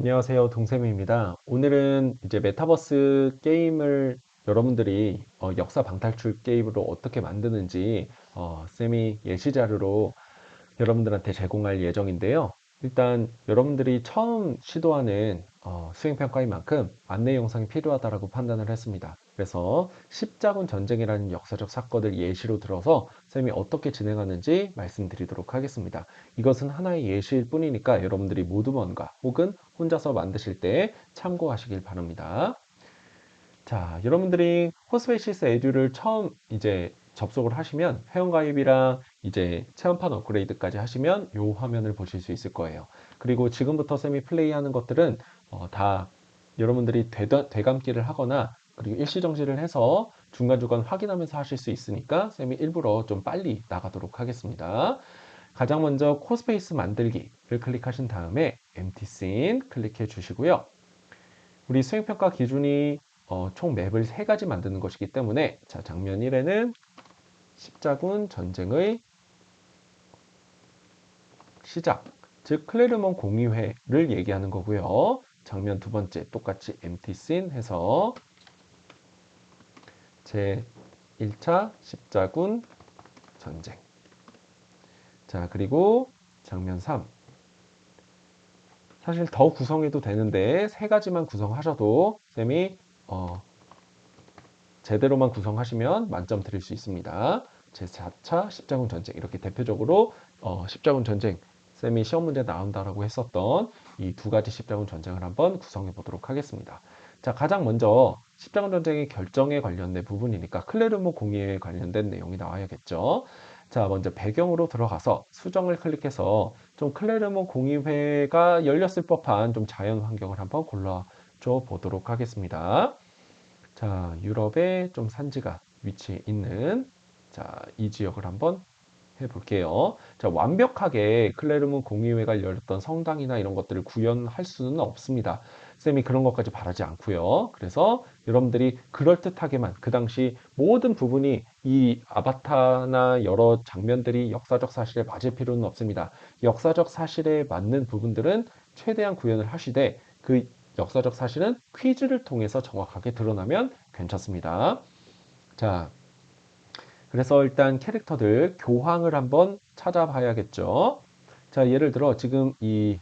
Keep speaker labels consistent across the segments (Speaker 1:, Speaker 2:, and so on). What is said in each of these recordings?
Speaker 1: 안녕하세요. 동쌤입니다. 오늘은 이제 메타버스 게임을 여러분들이 역사 방탈출 게임으로 어떻게 만드는지 쌤이 예시 자료로 여러분들한테 제공할 예정인데요. 일단 여러분들이 처음 시도하는 수행평가인 만큼 안내 영상이 필요하다고 판단을 했습니다. 그래서 십자군 전쟁이라는 역사적 사건을 예시로 들어서 쌤이 어떻게 진행하는지 말씀드리도록 하겠습니다. 이것은 하나의 예시일 뿐이니까 여러분들이 모두 뭔가 혹은 혼자서 만드실 때 참고하시길 바랍니다. 자, 여러분들이 호스페이시스 에듀를 처음 이제 접속을 하시면 회원가입이랑 이제 체험판 업그레이드까지 하시면 이 화면을 보실 수 있을 거예요. 그리고 지금부터 쌤이 플레이하는 것들은 다 여러분들이 되감기를 하거나 그리고 일시정지를 해서 중간중간 확인하면서 하실 수 있으니까 쌤이 일부러 좀 빨리 나가도록 하겠습니다. 가장 먼저 코스페이스 만들기를 클릭하신 다음에 empty scene 클릭해 주시고요. 우리 수행평가 기준이 총 맵을 3가지 만드는 것이기 때문에 자, 장면 1에는 십자군 전쟁의 시작, 즉 클레르몬 공의회를 얘기하는 거고요. 장면 2번째 똑같이 empty scene 해서 제 1차 십자군 전쟁. 자, 그리고 장면 3. 사실 더 구성해도 되는데 3가지만 구성하셔도 쌤이 제대로만 구성하시면 만점 드릴 수 있습니다. 제4차 십자군 전쟁, 이렇게 대표적으로 십자군 전쟁 쌤이 시험 문제 나온다라고 했었던 이 2가지 십자군 전쟁을 한번 구성해 보도록 하겠습니다. 자, 가장 먼저 십자군 전쟁의 결정에 관련된 부분이니까 클레르모 공의회에 관련된 내용이 나와야겠죠. 자, 먼저 배경으로 들어가서 수정을 클릭해서 좀 클레르모 공의회가 열렸을 법한 좀 자연 환경을 한번 골라줘 보도록 하겠습니다. 자, 유럽에 좀 산지가 위치해 있는 자, 이 지역을 한번 해볼게요. 자, 완벽하게 클레르문 공의회가 열렸던 성당이나 이런 것들을 구현할 수는 없습니다. 쌤이 그런 것까지 바라지 않고요. 그래서 여러분들이 그럴듯하게만 그 당시 모든 부분이 이 아바타나 여러 장면들이 역사적 사실에 맞을 필요는 없습니다. 역사적 사실에 맞는 부분들은 최대한 구현을 하시되 그 역사적 사실은 퀴즈를 통해서 정확하게 드러나면 괜찮습니다. 자, 그래서 일단 캐릭터들 교황을 한번 찾아봐야겠죠. 자, 예를 들어 지금 이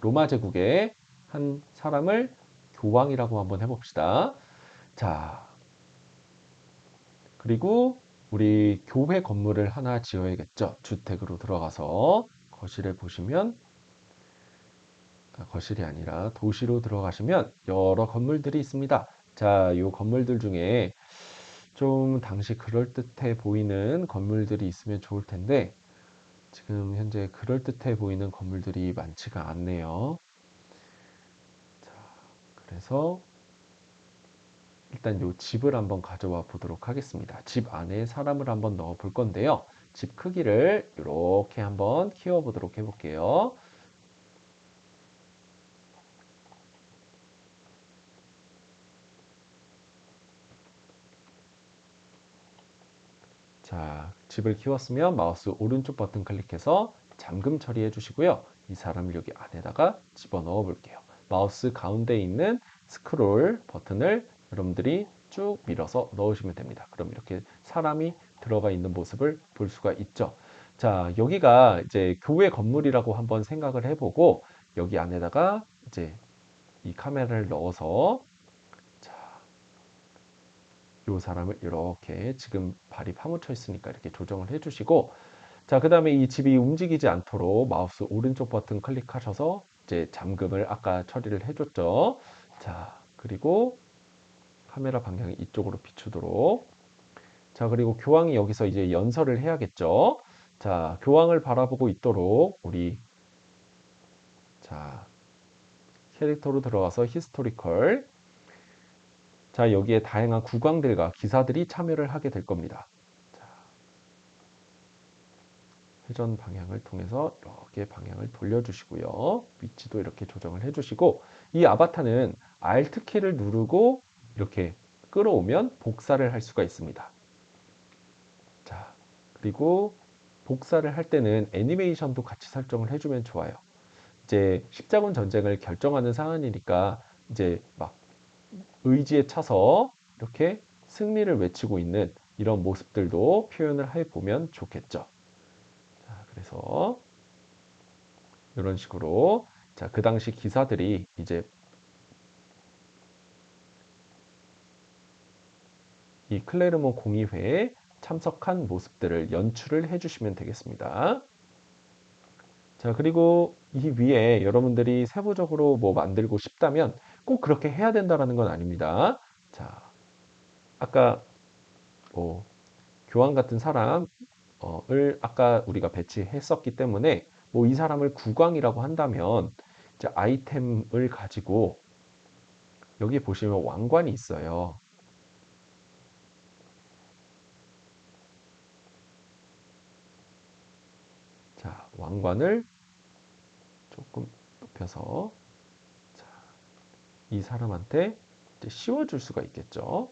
Speaker 1: 로마 제국의 한 사람을 교황이라고 한번 해봅시다. 자, 그리고 우리 교회 건물을 하나 지어야겠죠. 주택으로 들어가서 거실에 보시면 거실이 아니라 도시로 들어가시면 여러 건물들이 있습니다. 자, 이 건물들 중에 좀 당시 그럴듯해 보이는 건물들이 있으면 좋을 텐데 지금 현재 그럴듯해 보이는 건물들이 많지가 않네요. 자, 그래서 일단 이 집을 한번 가져와 보도록 하겠습니다. 집 안에 사람을 한번 넣어 볼 건데요. 집 크기를 이렇게 한번 키워 보도록 해볼게요. 자, 집을 키웠으면 마우스 오른쪽 버튼 클릭해서 잠금 처리해 주시고요. 이 사람을 여기 안에다가 집어넣어 볼게요. 마우스 가운데 있는 스크롤 버튼을 여러분들이 쭉 밀어서 넣으시면 됩니다. 그럼 이렇게 사람이 들어가 있는 모습을 볼 수가 있죠. 자, 여기가 이제 교회 건물이라고 한번 생각을 해보고 여기 안에다가 이제 이 카메라를 넣어서 이 사람을 이렇게 지금 발이 파묻혀 있으니까 이렇게 조정을 해주시고 자, 그 다음에 이 집이 움직이지 않도록 마우스 오른쪽 버튼 클릭하셔서 이제 잠금을 아까 처리를 해줬죠. 자, 그리고 카메라 방향이 이쪽으로 비추도록. 자, 그리고 교황이 여기서 이제 연설을 해야겠죠. 자, 교황을 바라보고 있도록 우리 자, 캐릭터로 들어가서 히스토리컬. 자, 여기에 다양한 국왕들과 기사들이 참여를 하게 될 겁니다. 회전 방향을 통해서 이렇게 방향을 돌려주시고요. 위치도 이렇게 조정을 해주시고 이 아바타는 Alt 키를 누르고 이렇게 끌어오면 복사를 할 수가 있습니다. 자, 그리고 복사를 할 때는 애니메이션도 같이 설정을 해주면 좋아요. 이제 십자군 전쟁을 결정하는 사안이니까 이제 막 의지에 차서 이렇게 승리를 외치고 있는 이런 모습들도 표현을 해 보면 좋겠죠. 자, 그래서 이런 식으로 자, 그 당시 기사들이 이제 이 클레르몬 공의회에 참석한 모습들을 연출을 해주시면 되겠습니다. 자, 그리고 이 위에 여러분들이 세부적으로 뭐 만들고 싶다면 꼭 그렇게 해야 된다라는 건 아닙니다. 자, 아까 뭐 교황 같은 사람을 아까 우리가 배치했었기 때문에 뭐 이 사람을 국왕이라고 한다면 이제 아이템을 가지고 여기 보시면 왕관이 있어요. 자, 왕관을 조금 높여서 자, 이 사람한테 이제 씌워줄 수가 있겠죠.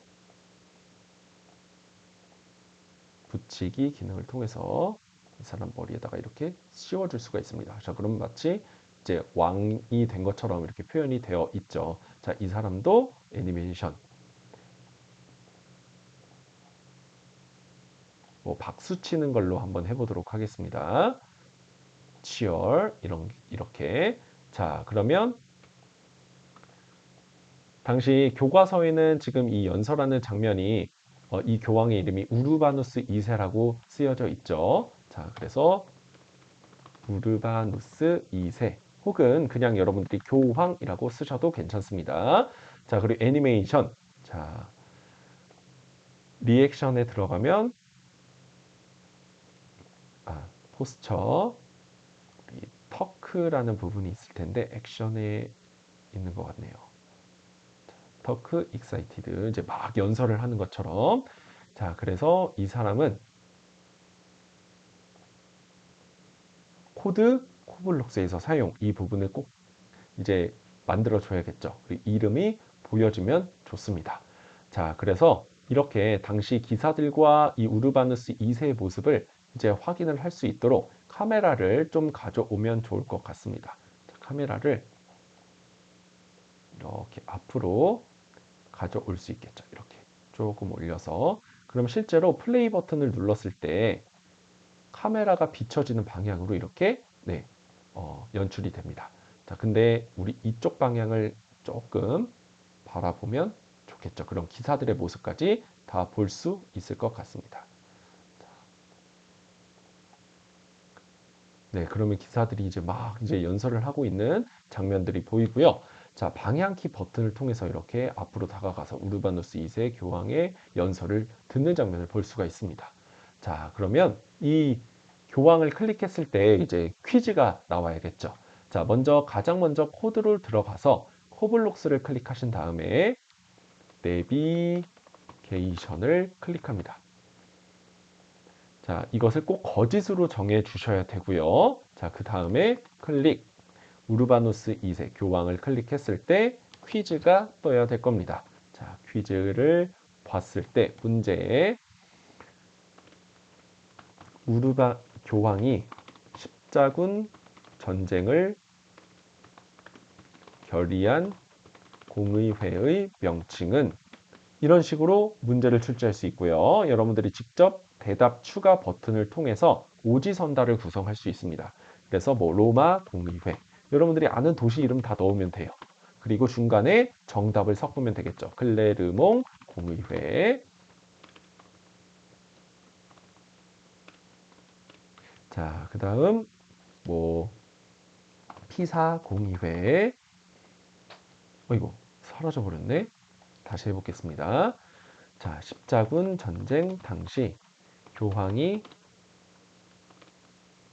Speaker 1: 붙이기 기능을 통해서 이 사람 머리에다가 이렇게 씌워줄 수가 있습니다. 자, 그럼 마치 이제 왕이 된 것처럼 이렇게 표현이 되어 있죠. 자, 이 사람도 애니메이션. 뭐 박수 치는 걸로 한번 해보도록 하겠습니다. 치열 이렇게. 자, 그러면 당시 교과서에는 지금 이 연설하는 장면이 이 교황의 이름이 우르바누스 2세라고 쓰여져 있죠. 자, 그래서 우르바누스 2세 혹은 그냥 여러분들이 교황이라고 쓰셔도 괜찮습니다. 자, 그리고 애니메이션. 자, 리액션에 들어가면 포스처 이 터크라는 부분이 있을 텐데 액션에 있는 것 같네요. 터크 익사이티드 이제 막 연설을 하는 것처럼 자, 그래서 이 사람은 코드 코블록스에서 사용 이 부분을 꼭 이제 만들어 줘야겠죠. 그리고 이름이 보여지면 좋습니다. 자, 그래서 이렇게 당시 기사들과 이 우르바누스 2세의 모습을 이제 확인을 할 수 있도록 카메라를 좀 가져오면 좋을 것 같습니다. 자, 카메라를 이렇게 앞으로 가져올 수 있겠죠. 이렇게 조금 올려서 그럼 실제로 플레이 버튼을 눌렀을 때 카메라가 비춰지는 방향으로 이렇게 네, 연출이 됩니다. 자, 근데 우리 이쪽 방향을 조금 바라보면 좋겠죠. 그럼 기사들의 모습까지 다 볼 수 있을 것 같습니다. 네, 그러면 기사들이 이제 막 이제 연설을 하고 있는 장면들이 보이고요. 자, 방향키 버튼을 통해서 이렇게 앞으로 다가가서 우르바누스 2세 교황의 연설을 듣는 장면을 볼 수가 있습니다. 자, 그러면 이 교황을 클릭했을 때 이제 퀴즈가 나와야겠죠. 자, 가장 먼저 코드로 들어가서 코블록스를 클릭하신 다음에 내비게이션을 클릭합니다. 자, 이것을 꼭 거짓으로 정해 주셔야 되고요. 자, 그 다음에 클릭, 우르바누스 2세 교황을 클릭했을 때 퀴즈가 떠야 될 겁니다. 자, 퀴즈를 봤을 때 문제에 우르바 교황이 십자군 전쟁을 결의한 공의회의 명칭은 이런 식으로 문제를 출제할 수 있고요. 여러분들이 직접 대답 추가 버튼을 통해서 오지선다를 구성할 수 있습니다. 그래서 뭐 로마 공의회 여러분들이 아는 도시 이름 다 넣으면 돼요. 그리고 중간에 정답을 섞으면 되겠죠. 클레르몽 공의회. 자, 그 다음 뭐 피사 공의회. 어이구 사라져 버렸네. 다시 해보겠습니다. 자, 십자군 전쟁 당시 교황이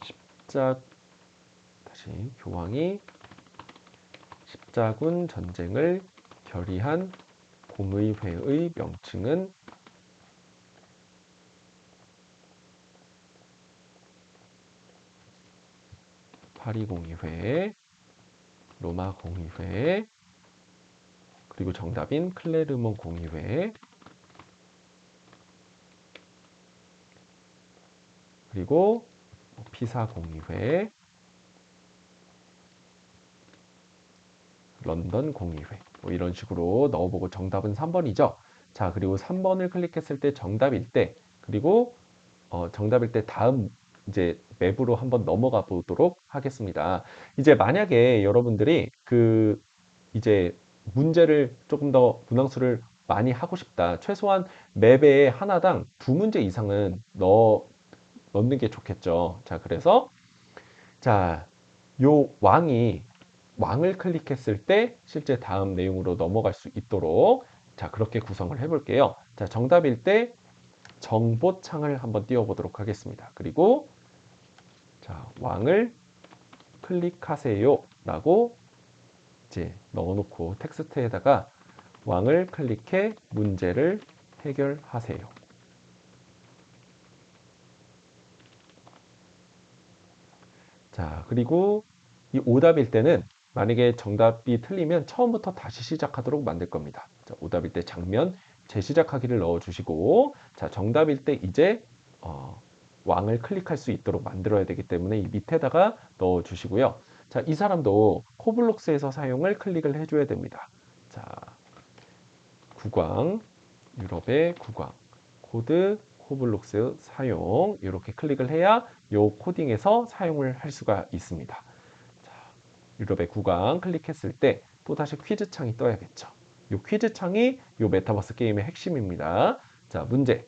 Speaker 1: 십자 교황이 십자군 전쟁을 결의한 공의회의 명칭은 파리 공의회, 로마 공의회, 그리고 정답인 클레르몬 공의회, 그리고 피사 공의회, 런던 공의회. 뭐 이런 식으로 넣어보고 정답은 3번이죠. 자, 그리고 3번을 클릭했을 때 정답일 때, 그리고 정답일 때 다음 이제 맵으로 한번 넘어가 보도록 하겠습니다. 이제 만약에 여러분들이 이제 문제를 조금 더 문항수를 많이 하고 싶다. 최소한 맵에 하나당 2문제 이상은 넣는 게 좋겠죠. 자, 그래서 자, 요 왕을 클릭했을 때 실제 다음 내용으로 넘어갈 수 있도록 자, 그렇게 구성을 해볼게요. 자, 정답일 때 정보창을 한번 띄워보도록 하겠습니다. 그리고 자, 왕을 클릭하세요 라고 이제 넣어놓고 텍스트에다가 왕을 클릭해 문제를 해결하세요. 자, 그리고 이 오답일 때는 만약에 정답이 틀리면 처음부터 다시 시작하도록 만들 겁니다. 자, 오답일 때 장면 재시작하기를 넣어주시고, 자, 정답일 때 이제 왕을 클릭할 수 있도록 만들어야 되기 때문에 이 밑에다가 넣어주시고요. 자, 이 사람도 코블록스에서 사용을 클릭을 해줘야 됩니다. 자, 국왕, 유럽의 국왕, 코드 코블록스 사용 이렇게 클릭을 해야 이 코딩에서 사용을 할 수가 있습니다. 자, 유럽의 국왕 클릭했을 때 또다시 퀴즈 창이 떠야겠죠. 이 퀴즈 창이 이 메타버스 게임의 핵심입니다. 자, 문제.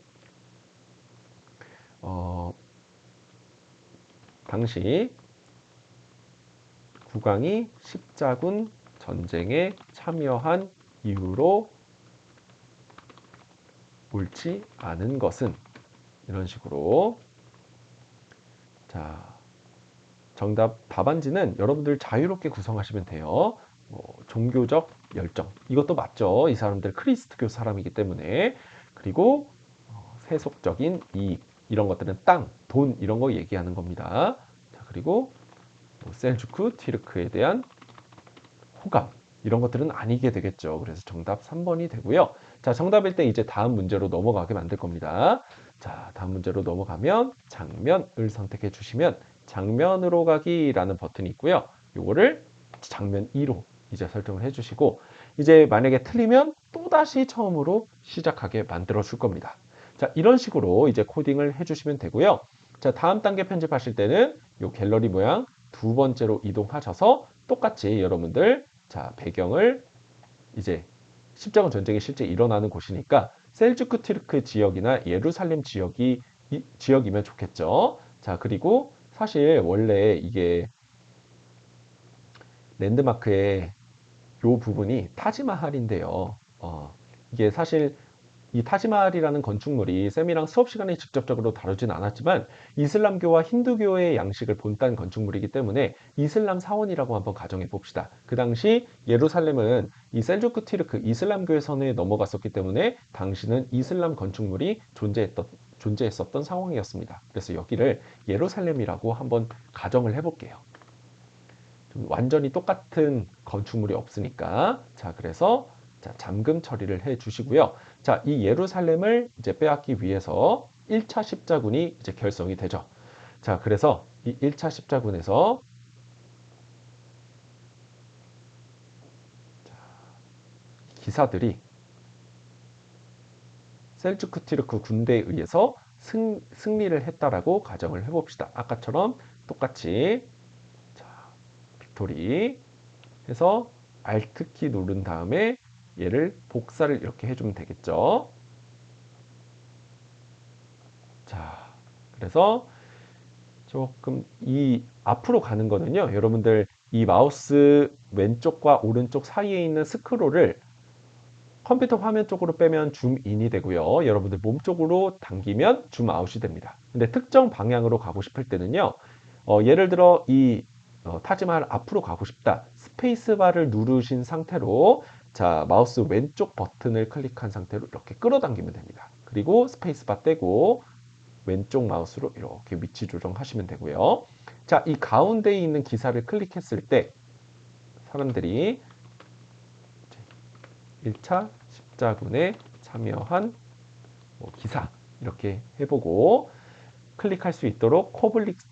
Speaker 1: 당시 국왕이 십자군 전쟁에 참여한 이후로 옳지 않은 것은 이런 식으로 자 정답 답안지는 여러분들 자유롭게 구성하시면 돼요. 종교적 열정 이것도 맞죠. 이 사람들 크리스트교 사람이기 때문에 그리고 세속적인 이익 이런 것들은 땅, 돈 이런 거 얘기하는 겁니다. 자, 그리고 셀주크, 튀르크에 대한 호감 이런 것들은 아니게 되겠죠. 그래서 정답 3번이 되고요. 자, 정답일 때 이제 다음 문제로 넘어가게 만들 겁니다. 자, 다음 문제로 넘어가면 장면을 선택해 주시면 장면으로 가기라는 버튼이 있고요. 요거를 장면 2로 이제 설정을 해 주시고 이제 만약에 틀리면 또다시 처음으로 시작하게 만들어 줄 겁니다. 자, 이런 식으로 이제 코딩을 해 주시면 되고요. 자, 다음 단계 편집하실 때는 요 갤러리 모양 두 번째로 이동하셔서 똑같이 여러분들 자 배경을 이제 십자군 전쟁이 실제 일어나는 곳이니까 셀주크 튀르크 지역이나 예루살렘 지역이면 좋겠죠. 자, 그리고 사실 원래 이게 랜드마크의 요 부분이 타지마할인데요. 이게 사실 이 타지마할이라는 건축물이 쌤이랑 수업 시간에 직접적으로 다루진 않았지만 이슬람교와 힌두교의 양식을 본딴 건축물이기 때문에 이슬람 사원이라고 한번 가정해 봅시다. 그 당시 예루살렘은 이 셀주크 티르크 이슬람교의 선에 넘어갔었기 때문에 당시는 이슬람 건축물이 존재했었던 상황이었습니다. 그래서 여기를 예루살렘이라고 한번 가정을 해볼게요. 완전히 똑같은 건축물이 없으니까. 자, 그래서 자, 잠금 처리를 해 주시고요. 자, 이 예루살렘을 이제 빼앗기 위해서 1차 십자군이 이제 결성이 되죠. 자, 그래서 이 1차 십자군에서 기사들이 셀주크 티르크 군대에 의해서 승리를 했다라고 가정을 해봅시다. 아까처럼 똑같이 자, 빅토리 해서 Alt키 누른 다음에 얘를 복사를 이렇게 해주면 되겠죠. 자, 그래서 조금 이 앞으로 가는 거는요. 여러분들 이 마우스 왼쪽과 오른쪽 사이에 있는 스크롤을 컴퓨터 화면 쪽으로 빼면 줌인이 되고요. 여러분들 몸 쪽으로 당기면 줌아웃이 됩니다. 근데 특정 방향으로 가고 싶을 때는요. 예를 들어 이 타지마할 앞으로 가고 싶다. 스페이스바를 누르신 상태로 자 마우스 왼쪽 버튼을 클릭한 상태로 이렇게 끌어당기면 됩니다. 그리고 스페이스바 떼고 왼쪽 마우스로 이렇게 위치 조정하시면 되고요. 자, 이 가운데에 있는 기사를 클릭했을 때 사람들이 1차 십자군에 참여한 기사 이렇게 해보고 클릭할 수 있도록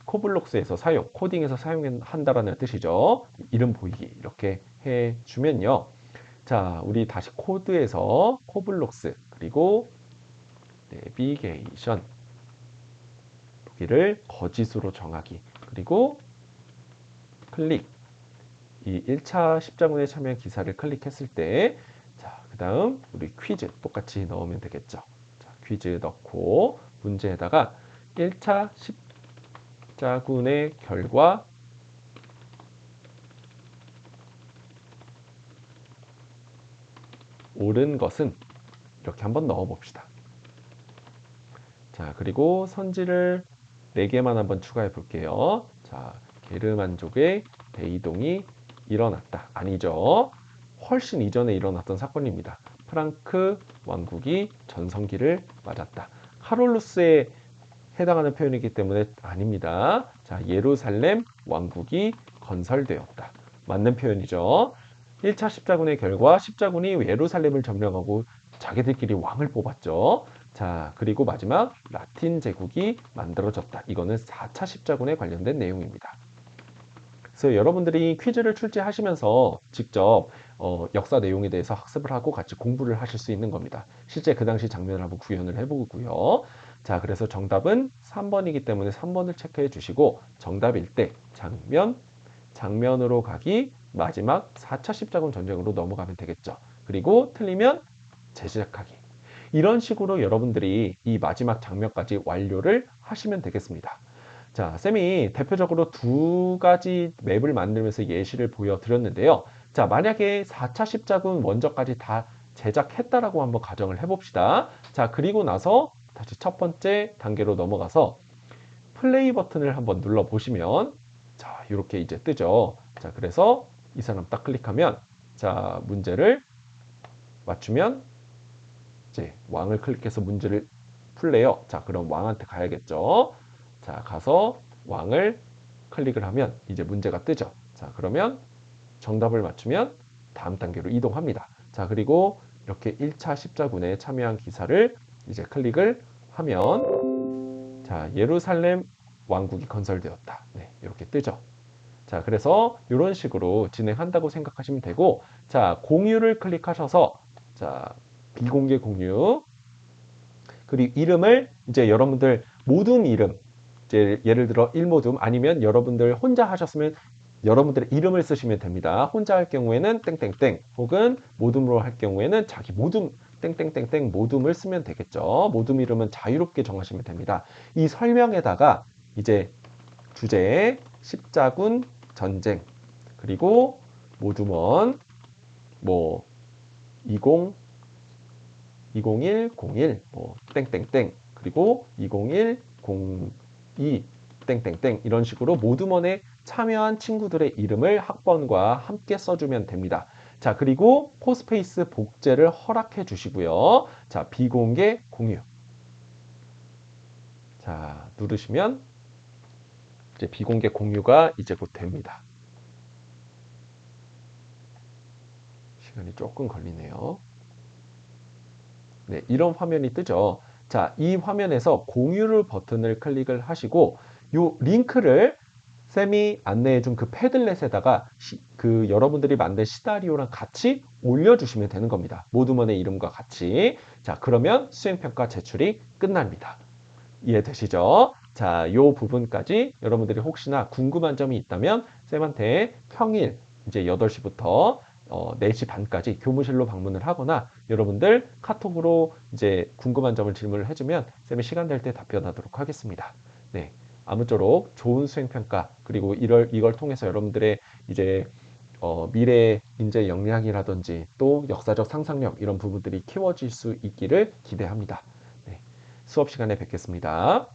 Speaker 1: 코블록스에서 사용, 코딩에서 사용한다라는 뜻이죠. 이름 보이기 이렇게 해주면요. 자, 우리 다시 코드에서 코블록스 그리고 내비게이션 여기를 거짓으로 정하기 그리고 클릭 이 1차 십자군에 참여한 기사를 클릭했을 때 자, 그 다음 우리 퀴즈 똑같이 넣으면 되겠죠. 자, 퀴즈 넣고 문제에다가 1차 십자군의 결과 옳은 것은 이렇게 한번 넣어봅시다. 자, 그리고 선지를 4개만 한번 추가해 볼게요. 자, 게르만족의 대이동이 일어났다. 아니죠. 훨씬 이전에 일어났던 사건입니다. 프랑크 왕국이 전성기를 맞았다. 카롤루스에 해당하는 표현이기 때문에 아닙니다. 자, 예루살렘 왕국이 건설되었다. 맞는 표현이죠. 1차 십자군의 결과 십자군이 예루살렘을 점령하고 자기들끼리 왕을 뽑았죠. 자, 그리고 마지막 라틴 제국이 만들어졌다. 이거는 4차 십자군에 관련된 내용입니다. 그래서 여러분들이 퀴즈를 출제하시면서 직접 역사 내용에 대해서 학습을 하고 같이 공부를 하실 수 있는 겁니다. 실제 그 당시 장면을 한번 구현을 해보고요. 자, 그래서 정답은 3번이기 때문에 3번을 체크해 주시고 정답일 때 장면으로 가기 마지막 4차 십자군 전쟁으로 넘어가면 되겠죠. 그리고 틀리면 재시작하기. 이런 식으로 여러분들이 이 마지막 장면까지 완료를 하시면 되겠습니다. 자, 쌤이 대표적으로 2가지 맵을 만들면서 예시를 보여드렸는데요. 자, 만약에 4차 십자군 먼저까지 다 제작했다라고 한번 가정을 해봅시다. 자, 그리고 나서 다시 첫 번째 단계로 넘어가서 플레이 버튼을 한번 눌러보시면 자, 이렇게 이제 뜨죠. 자, 그래서 이 사람 딱 클릭하면 자, 문제를 맞추면 이제 왕을 클릭해서 문제를 풀래요. 자, 그럼 왕한테 가야겠죠. 자, 가서 왕을 클릭을 하면 이제 문제가 뜨죠. 자, 그러면 정답을 맞추면 다음 단계로 이동합니다. 자, 그리고 이렇게 1차 십자군에 참여한 기사를 이제 클릭을 하면 자, 예루살렘 왕국이 건설되었다. 네, 이렇게 뜨죠. 자, 그래서 이런 식으로 진행한다고 생각하시면 되고, 자, 공유를 클릭하셔서 자, 비공개 공유 그리고 이름을 이제 여러분들 모둠 이름 이제 예를 들어 일모둠 아니면 여러분들 혼자 하셨으면 여러분들의 이름을 쓰시면 됩니다. 혼자 할 경우에는 땡땡땡 혹은 모둠으로 할 경우에는 자기 모둠 땡땡땡땡 모둠을 쓰면 되겠죠. 모둠 이름은 자유롭게 정하시면 됩니다. 이 설명에다가 이제 주제 십자군 전쟁 그리고 모둠원 뭐 2001, 뭐 땡땡땡 그리고 2001, 02 땡땡땡 이런 식으로 모둠원에 참여한 친구들의 이름을 학번과 함께 써주면 됩니다. 자, 그리고 포스페이스 복제를 허락해 주시고요. 자, 비공개 공유. 자, 누르시면 이제 비공개 공유가 이제 곧 됩니다. 시간이 조금 걸리네요. 네, 이런 화면이 뜨죠. 자, 이 화면에서 공유를 버튼을 클릭을 하시고 이 링크를 쌤이 안내해준 그 패들렛에다가 그 여러분들이 만든 시나리오랑 같이 올려주시면 되는 겁니다. 모둠원의 이름과 같이. 자, 그러면 수행평가 제출이 끝납니다. 이해되시죠? 자, 이 부분까지 여러분들이 혹시나 궁금한 점이 있다면 쌤한테 평일 이제 8시부터 4시 반까지 교무실로 방문을 하거나 여러분들 카톡으로 이제 궁금한 점을 질문을 해주면 쌤이 시간 될 때 답변하도록 하겠습니다. 네. 아무쪼록 좋은 수행평가 그리고 이걸 통해서 여러분들의 이제 미래 인재 역량이라든지 또 역사적 상상력 이런 부분들이 키워질 수 있기를 기대합니다. 네. 수업 시간에 뵙겠습니다.